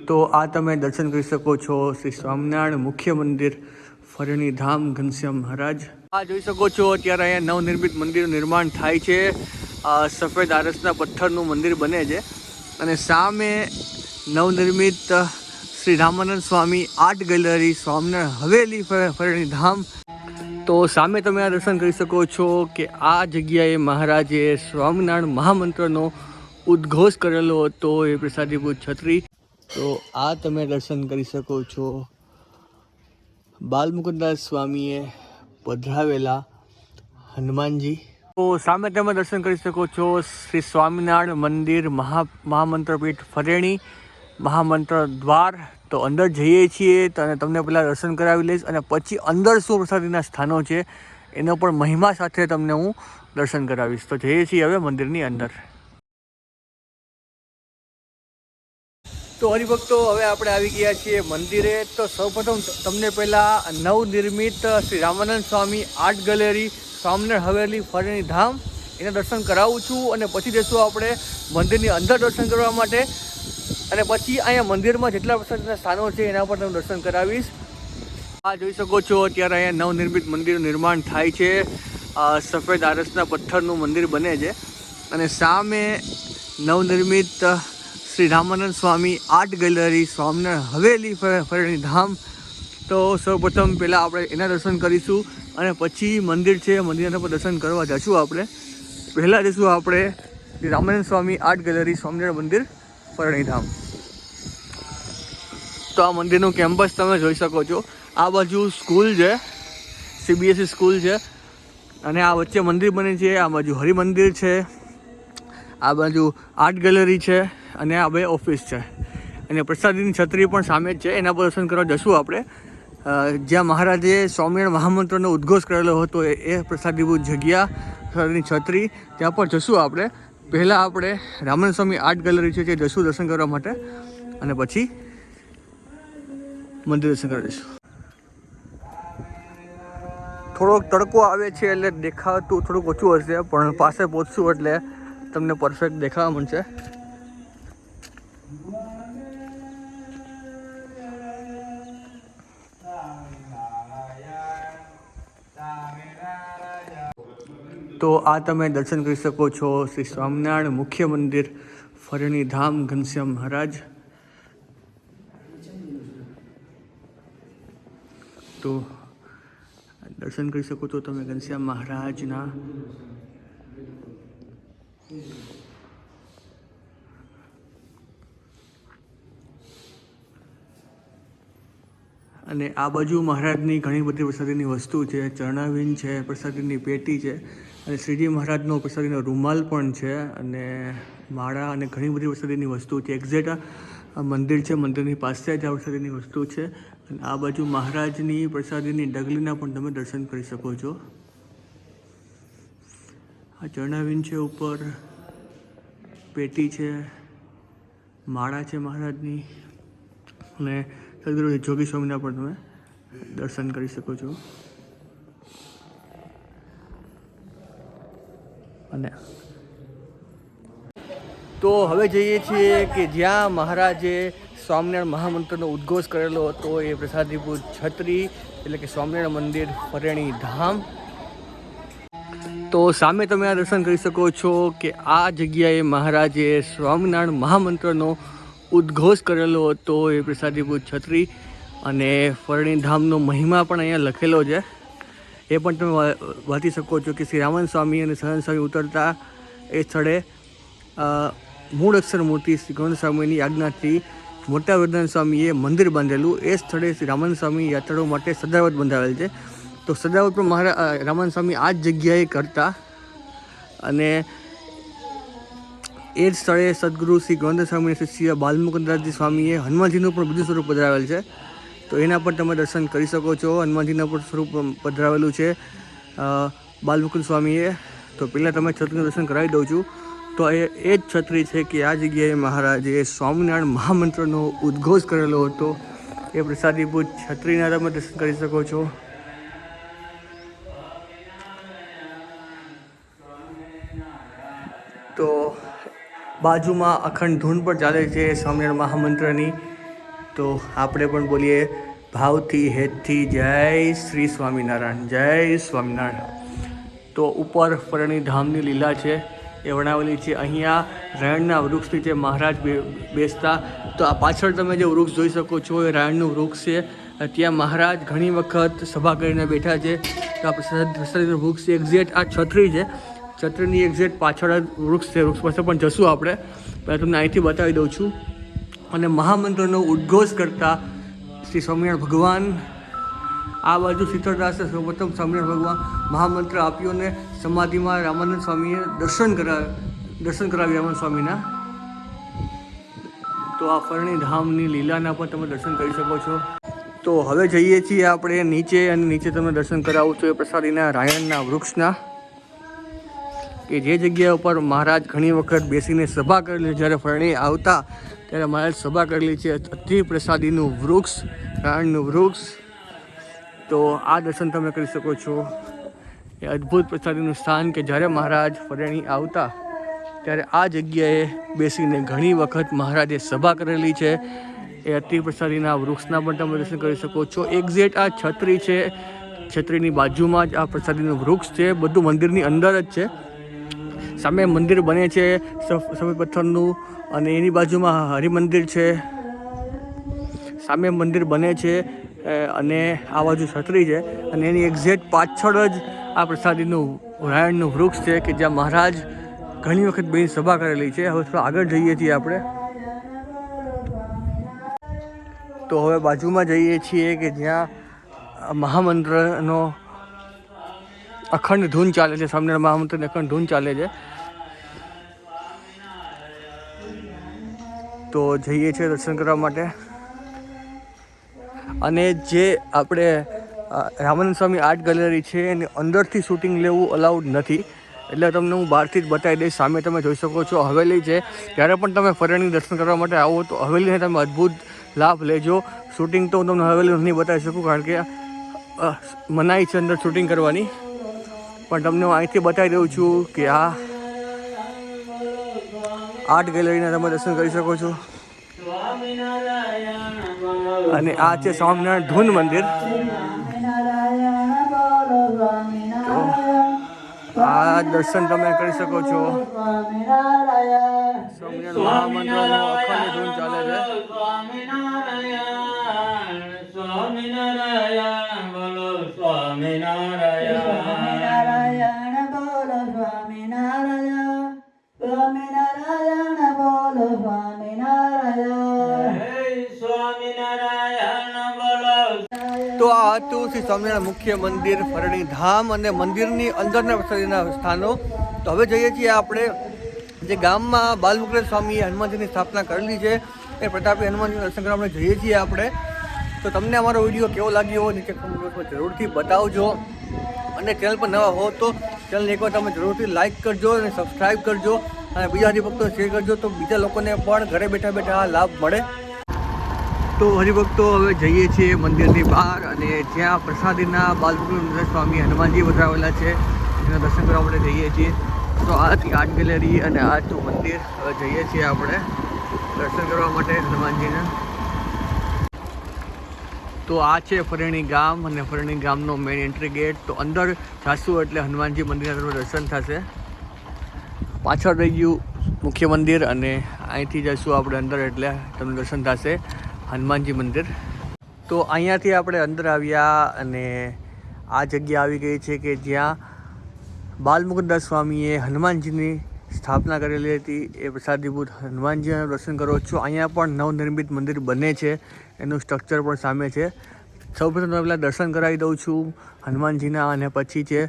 તો આ તમે દર્શન કરી શકો છો શ્રી સ્વામિનારાયણ મુખ્ય મંદિર ફરણી ધામ ઘનશ્યામ મહારાજ। આ જોઈ શકો છો અત્યારે અહીંયા નવનિર્મિત મંદિરનું નિર્માણ થાય છે। સફેદ આરસના પથ્થરનું મંદિર બને છે અને સામે નવનિર્મિત શ્રી રામાનંદ સ્વામી આર્ટ ગેલેરી સ્વામિનારાયણ હવેલી ફરણી ધામ। તો સામે તમે આ દર્શન કરી શકો છો કે આ જગ્યાએ મહારાજે સ્વામિનારાયણ મહામંત્રનો ઉદ્ઘોષ કરેલો હતો એ પ્રસાદીભૂત છત્રી। તો આ તમે દર્શન કરી શકો છો બાલમુકુદાસ સ્વામીએ પધરાવેલા હનુમાનજી। તો સામે તમે દર્શન કરી શકો છો શ્રી સ્વામિનારાયણ મંદિર મહામંત્રપીઠ ફરેણી મહામંત્ર દ્વાર। તો અંદર જઈએ છીએ તો તમને પહેલાં દર્શન કરાવી લઈશ અને પછી અંદર શું પ્રસાદીના સ્થાનો છે એનો પણ મહિમા સાથે તમને હું દર્શન કરાવીશ। તો જઈએ છીએ હવે મંદિરની અંદર। તો હરિભક્તો હવે આપણે આવી ગયા છીએ મંદિરે। તો સૌપ્રથમ તમને પહેલાં નવનિર્મિત શ્રી રામાનંદ સ્વામી આર્ટ ગેલેરી સ્વામિનારાયણ હવેલી ફરણી ધામ એના દર્શન કરાવું છું અને પછી જઈશું આપણે મંદિરની અંદર દર્શન કરવા માટે અને પછી અહીંયા મંદિરમાં જેટલા પ્રસાદના સ્થાનો છે એના પર તમને દર્શન કરાવીશ। આ જોઈ શકો છો અત્યારે અહીંયા નવનિર્મિત મંદિરનું નિર્માણ થાય છે। સફેદ આરસના પથ્થરનું મંદિર બને છે અને સામે નવનિર્મિત શ્રી રામાનંદ સ્વામી આર્ટ ગેલેરી સ્વામિનારાયણ હવેલી ફરણી ધામ। તો સૌપ્રથમ પહેલાં આપણે એના દર્શન કરીશું અને પછી મંદિર છે મંદિરના પર દર્શન કરવા જઈશું આપણે। પહેલાં જઈશું આપણે શ્રી રામાનંદ સ્વામી આર્ટ ગેલેરી સ્વામિનારાયણ મંદિર ફરણી ધામ। તો આ મંદિરનું કેમ્પસ તમે જોઈ શકો છો। આ બાજુ સ્કૂલ છે, CBSE સ્કૂલ છે અને આ વચ્ચે મંદિર બને છે। આ બાજુ હરિમંદિર છે, આ બાજુ આર્ટ ગેલેરી છે અને આ બે ઓફિસ છે અને પ્રસાદીની છત્રી પણ સામે જ છે। એના પર દર્શન કરવા જશું આપણે જ્યાં મહારાજે સ્વામિનારાયણ મહામંત્રનો ઉદ્ઘોષ કરેલો હતો એ પ્રસાદીભૂત જગ્યા પ્રસાદીની છત્રી ત્યાં પર જશું આપણે। પહેલાં આપણે રામાનંદ સ્વામી આર્ટ ગેલેરી છે તે જશું દર્શન કરવા માટે અને પછી મંદિર દર્શન કરવા જઈશું। થોડોક તડકો આવે છે એટલે દેખાતું થોડુંક ઓછું હશે પણ પાસે પહોંચશું એટલે તમને પરફેક્ટ દેખાવા મળશે। તો આ તમે દર્શન કરી શકો છો શ્રી સ્વામિનારાયણ મુખ્ય મંદિર ફરણી ધામ ઘનશ્યામ મહારાજ। તો દર્શન કરી શકો છો તમે ઘનશ્યામ મહારાજના। અને આ બાજુ મહારાજની ઘણી બધી પ્રસાદીની વસ્તુ છે। ચરણાવીન છે, પ્રસાદીની પેટી છે અને શ્રીજી મહારાજનો પ્રસાદીનો રૂમાલ પણ છે અને માળા અને ઘણી બધી પ્રસાદીની વસ્તુ છે। એક્ઝેક્ટ મંદિર છે, મંદિરની પાસે જ આ પ્રસાદીની વસ્તુ છે અને આ બાજુ મહારાજની પ્રસાદીની ડગલીના પણ તમે દર્શન કરી શકો છો। આ ચરણાવીન છે, ઉપર પેટી છે, માળા છે મહારાજની અને સદગુરુ જોગી સ્વામીના પણ તમે દર્શન કરી શકો છો। અને તો હવે જઈએ છીએ કે જ્યાં મહારાજે સ્વામિનારાયણ મહામંત્રનો ઉદ્ઘોષ કરેલો હતો એ પ્રસાદીભૂત છત્રી એટલે કે સ્વામિનારાયણ મંદિર ફરેણી ધામ। તો સામે તમે આ દર્શન કરી શકો છો કે આ જગ્યાએ મહારાજે સ્વામિનારાયણ મહામંત્રનો ઉદ્ઘોષ કરેલો હતો એ પ્રસાદીભૂત છત્રી અને ફરણી ધામનો મહિમા પણ અહીંયા લખેલો છે એ પણ તમે વાંચી શકો છો કે શ્રી રામાનંદ સ્વામી અને સહજાનંદ સ્વામી ઉતરતા એ સ્થળે મૂળ અક્ષર મૂર્તિ શ્રી ગૌણ સ્વામીની આજ્ઞાથી મોટા વેદાંત સ્વામીએ મંદિર બાંધેલું એ સ્થળે શ્રી રામાનંદ સ્વામી યાત્રાળુઓ માટે સદાવત બંધાવેલ છે। તો સદાવત પણ રામાનંદ સ્વામી આ જ જગ્યાએ કરતા અને એ જ સ્થળે સદગુરુ શ્રી ગૌણ સ્વામીના શિષ્ય બાલમુકુદાસજી સ્વામીએ હનુમાનજીનું પણ બીજું સ્વરૂપ પધરાવેલ છે। તો એના પણ તમે દર્શન કરી શકો છો। હનુમાનજીના પણ સ્વરૂપ પધરાવેલું છે બાલમુકુદ સ્વામીએ। તો પહેલાં તમે છત્રીનું દર્શન કરાવી દઉં છું। તો એ જ છત્રી છે કે આ જગ્યાએ મહારાજે સ્વામિનારાયણ મહામંત્રનો ઉદ્ઘોષ કરેલો હતો એ પ્રસાદીભૂત છત્રીના તમે દર્શન કરી શકો છો। તો બાજુમાં અખંડ ધૂન પણ ચાલે છે સ્વામિનારાયણ મહામંત્રની તો આપણે પણ બોલીએ ભાવથી હેતથી જય શ્રી સ્વામિનારાયણ, જય સ્વામિનારાયણ. તો ઉપર ફરણી ધામની લીલા છે એ વણાવેલી છે. અહીંયા રાયણના વૃક્ષ નીચે મહારાજ બેસતા. તો આ પાછળ તમે જે વૃક્ષ જોઈ શકો છો એ રાયણનું વૃક્ષ છે. ત્યાં મહારાજ ઘણી વખત સભા કરીને બેઠા છે. તો આ પ્રસાદીનું વૃક્ષ એક્ઝેક્ટ આ છત્રી છે, છત્રીની એક્ઝેક્ટ પાછળ જ વૃક્ષ છે. વૃક્ષ પાસે પણ જશું આપણે, પહેલાં તમને અહીંથી બતાવી દઉં છું. અને મહામંત્રનો ઉદ્ઘોષ કરતા શ્રી સ્વામિનારાયણ ભગવાન આ બાજુ શીતળદાસે સૌપ્રથમ સ્વામિનારાયણ ભગવાન મહામંત્ર આપ્યો ને સમાધિમાં રામાનંદ સ્વામીએ દર્શન કરાવ્યા રામાનંદ સ્વામીના. તો આ ફરણી ધામની લીલાના પણ તમે દર્શન કરી શકો છો. તો હવે જઈએ છીએ આપણે નીચે, અને નીચે તમને દર્શન કરાવું છું એ પ્રસાદીના રાયણના વૃક્ષના, કે જે જગ્યા ઉપર મહારાજ ઘણી વખત બેસીને સભા કરેલી. જ્યારે ફરણી આવતા ત્યારે મહારાજ સભા કરેલી છે. અતિ પ્રસાદીનું વૃક્ષ, રાયણનું વૃક્ષ. તો આ દર્શન તમે કરી શકો છો. એ અદ્ભુત પ્રસાદીનું સ્થાન કે જ્યારે મહારાજ ફરણી આવતા ત્યારે આ જગ્યાએ બેસીને ઘણી વખત મહારાજે સભા કરેલી છે. એ અતિ પ્રસાદીના વૃક્ષના પણ તમે દર્શન કરી શકો છો. એક્ઝેક્ટ આ છત્રી છે, છત્રીની બાજુમાં જ આ પ્રસાદીનું વૃક્ષ છે. બધું મંદિરની અંદર જ છે. સામે મંદિર બને છે સફેદ પથ્થરનું, અને એની બાજુમાં હરિમંદિર છે. સામે મંદિર બને છે અને આ બાજુ છત્રી છે, અને એની એક્ઝેક્ટ પાછળ જ આ પ્રસાદીનું રાયણનું વૃક્ષ છે કે જ્યાં મહારાજ ઘણી વખત બેની સભા કરેલી છે. હવે થોડા આગળ જઈએ છીએ આપણે. તો હવે બાજુમાં જઈએ છીએ કે જ્યાં મહામંત્રનો અખંડ ધૂન ચાલે છે. સ્વામિનારાયણ મહામંત્રની અખંડ ધૂન ચાલે છે. તો જઈએ છીએ દર્શન કરવા માટે. અને જે આપણે રામાનંદ સ્વામી આર્ટ ગેલેરી છે એની અંદરથી શૂટિંગ લેવું અલાઉડ નથી, એટલે તમને હું બહારથી જ બતાવી દઈશ. સામે તમે જોઈ શકો છો હવેલી છે. જ્યારે પણ તમે ફરણી દર્શન કરવા માટે આવો તો હવેલીને તમે અદ્ભુત લાભ લેજો. શૂટિંગ તો હું તમને હવેલી નહીં બતાવી શકું, કારણ કે મનાઈ છે અંદર શૂટિંગ કરવાની. પણ તમને હું અહીંથી બતાવી દઉં છું કે આ આર્ટ ગેલેરીના તમે દર્શન કરી શકો છો. અને આ છે સ્વામિનારાયણ ધૂન મંદિર. આ દર્શન તમે કરી શકો છો. સ્વામિનારાયણ મહામંત્રનો અખંડ ધૂન ચાલે છે. સ્વામિનારાયણ બોલો સ્વામિનારાયણ, બોલો સ્વામિનારાયણ, સ્વામિનારાયણ બોલો સ્વામિનારાયણ, સ્વામિનારાયણ બોલો. તો આ હતું શ્રી સ્વામિનારાયણ મુખ્ય મંદિર, ફરણી ધામ અને મંદિરની અંદરના પ્રસાદીના સ્થાનો. તો હવે જઈએ છીએ આપણે જે ગામમાં બાલમુકુંદ સ્વામીએ હનુમાનજીની સ્થાપના કરેલી છે એ પ્રતાપી હનુમાનજીના દર્શન કરવા માટે જઈએ છીએ આપણે. તો તમને અમારો વિડીયો કેવો લાગ્યો નીચે કમેન્ટ બોક્સમાં જરૂરથી બતાવજો. અને ચેનલ પર નવા હો તો ચેનલ એકવાર તમે જરૂરથી લાઇક કરજો અને સબસ્ક્રાઈબ કરજો, અને બીજા હરિભક્તો શેર કરજો, તો બીજા લોકોને પણ ઘરે બેઠા બેઠા આ લાભ મળે. તો હરિભક્તો હવે જઈએ છીએ મંદિરની બહાર, અને જ્યાં પ્રસાદીના બાલમુકુંદ સ્વામી હનુમાનજી વધારેલા છે એના દર્શન કરવા માટે જઈએ છીએ. તો આ આર્ટ ગેલેરી અને આ હતું મંદિર. હવે જઈએ છીએ આપણે દર્શન કરવા માટે હનુમાનજીના. તો આ છે ફરણી ગામ, અને ફરણી ગામનો મેઇન એન્ટ્રી ગેટ. તો અંદર જાશું એટલે હનુમાનજી મંદિરના તમને દર્શન થશે. પાછળ રહી ગયું મુખ્ય મંદિર, અને અહીંથી જઈશું આપણે અંદર એટલે તમને દર્શન થશે હનુમાનજી મંદિર. તો અહીંયાથી આપણે અંદર આવ્યા, અને આ જગ્યા આવી ગઈ છે કે જ્યાં બાલમુકુંદાસ સ્વામીએ હનુમાનજીની સ્થાપના કરેલી હતી. એ પ્રસાદીભૂત હનુમાનજીના દર્શન કરો છો. અહીંયા પણ નવનિર્મિત મંદિર બને છે, એનું સ્ટ્રક્ચર પણ સામે છે. સૌપ્રથમ તમે પહેલાં દર્શન કરાવી દઉં છું હનુમાનજીના, અને પછી જે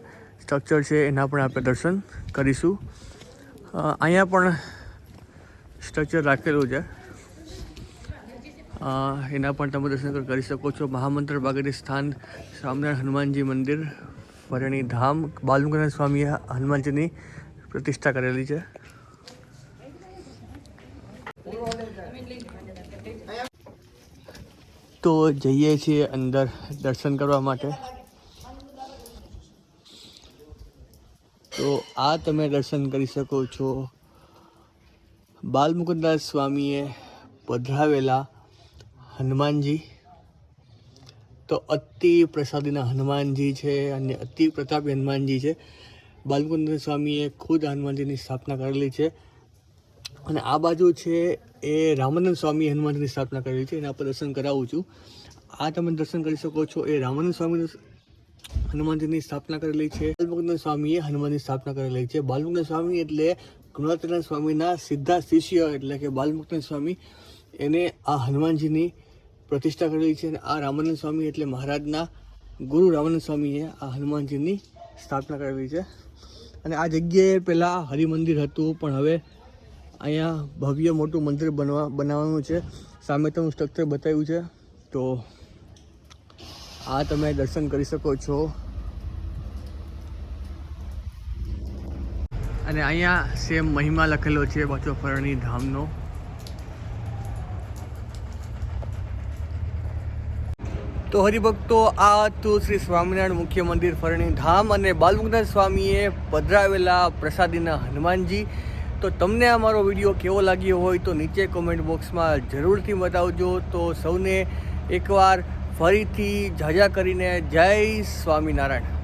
સ્ટ્રક્ચર છે એના પણ આપણે દર્શન કરીશું. અહીંયા પણ સ્ટ્રક્ચર રાખેલું છે, એના પણ તમે દર્શન કરી શકો છો. મહામંત્ર બાગરી સ્થાન સ્વામિનારાયણ હનુમાનજી મંદિર, ફરણી ધામ. બાલમુકુંદ સ્વામીએ હનુમાનજીની પ્રતિષ્ઠા કરેલી છે. તો જઈએ છીએ અંદર દર્શન કરવા માટે. તો આ તમે દર્શન કરી શકો છો બાલમુકુંદાસ સ્વામીએ પધરાવેલા હનુમાનજી. તો અતિ પ્રસાદીના હનુમાનજી છે અને અતિ પ્રતાપી હનુમાનજી છે. બાલમુકુંદ સ્વામીએ ખુદ હનુમાનજીની સ્થાપના કરેલી છે. અને આ બાજુ છે એ રામાનંદ સ્વામી હનુમાનજીની સ્થાપના કરેલી છે. એના પર દર્શન કરાવું છું. આ તમે દર્શન કરી શકો છો. એ રામાનંદ સ્વામી હનુમાનજીની સ્થાપના કરેલી છે. બાલમુકુંદ સ્વામીએ હનુમાનની સ્થાપના કરેલી છે. બાલમુકુંદ સ્વામી એટલે ગુણાતીતાનંદ સ્વામીના સીધા શિષ્ય એટલે કે બાલમુકુંદ સ્વામી એને આ હનુમાનજીની પ્રતિષ્ઠા કરેલી છે. અને આ રામાનંદ સ્વામી એટલે મહારાજના ગુરુ રામાનંદ સ્વામીએ આ હનુમાનજીની સ્થાપના કરેલી છે. અને આ જગ્યાએ પહેલાં હરિમંદિર હતું, પણ હવે અહીંયા ભવ્ય મોટું મંદિર બનાવવાનું છે. સામે તમે સ્ટ્રક્ચર બતાવ્યું છે, તો આ તમે દર્શન કરી શકો છો. અને અહીંયા સેમ મહિમા લખેલો છે પાછો ફરણી ધામનો. તો હરિભક્તો, આ હતું શ્રી સ્વામિનારાયણ મુખ્ય મંદિર ફરણી ધામ અને બાલમુકુંદ સ્વામીએ પધરાવેલા પ્રસાદીના હનુમાનજી. તો તમને આ મારો વિડીયો કેવો લાગ્યો હોય તો નીચે કોમેન્ટ બોક્સમાં જરૂરથી બતાવજો. તો સૌને એકવાર ફરીથી જાજા કરીને જય સ્વામિનારાયણ.